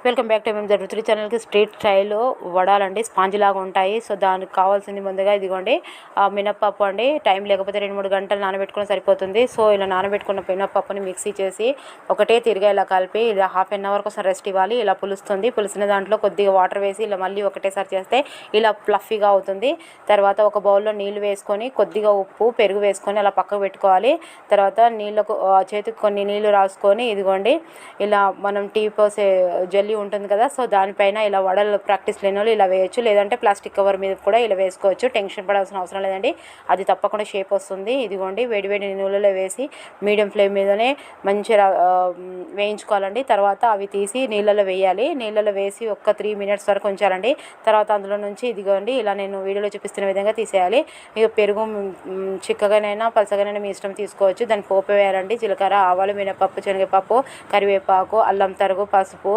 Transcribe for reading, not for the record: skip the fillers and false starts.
Welcome back to మేము రుచి ఛానల్కి. స్ట్రీట్ స్టైల్లో వడాలండి, స్పాంజ్ లాగా ఉంటాయి. సో దానికి కావాల్సింది ముందుగా ఇదిగోండి మినప్పప్పు అండి. టైం లేకపోతే 2-3 గంటలు నానబెట్టుకుని సరిపోతుంది. సో ఇలా నానబెట్టుకున్న మినప్పప్పుని మిక్సీ చేసి ఒకటే తిరిగా ఇలా కలిపి ఇలా ½ an hour కోసం రెస్ట్ ఇవ్వాలి. ఇలా పులుస్తుంది. పులిసిన దాంట్లో కొద్దిగా వాటర్ వేసి ఇలా మళ్ళీ ఒకటేసారి చేస్తే ఇలా ఫ్లఫీగా అవుతుంది. తర్వాత ఒక బౌల్లో నీళ్ళు వేసుకొని కొద్దిగా ఉప్పు పెరుగు వేసుకొని అలా పక్కకు పెట్టుకోవాలి. తర్వాత నీళ్ళకు చేతికి కొన్ని నీళ్ళు రాసుకొని ఇదిగోండి ఇలా మనం టీ పోసే జల్లి ఉంటుంది కదా, సో దానిపైన ఇలా వడలు ప్రాక్టీస్ లేని వాళ్ళు ఇలా వేయచ్చు, లేదంటే ప్లాస్టిక్ కవర్ మీద కూడా ఇలా వేసుకోవచ్చు. టెన్షన్ పడాల్సిన అవసరం లేదండి, అది తప్పకుండా షేప్ వస్తుంది. ఇదిగోండి వేడివేడి నూనెలో వేసి మీడియం ఫ్లేమ్ మీదనే మంచిగా వేయించుకోవాలండి. తర్వాత అవి తీసి నీళ్ళలో వేయాలి. నీళ్ళలో వేసి ఒక 3 minutes వరకు ఉంచాలండి. తర్వాత అందులో నుంచి ఇదిగోండి ఇలా నేను వీడియోలో చూపిస్తున్న విధంగా తీసేయాలి. ఇక పెరుగు చిక్కగానైనా పలసగానైనా మీ ఇష్టం తీసుకోవచ్చు. దాన్ని పోపు వేయాలండి. జీలకర్ర, ఆవాలు, మినపప్పు, శనగపప్పు, కరివేపాకు, అల్లం తరుగు, పసుపు,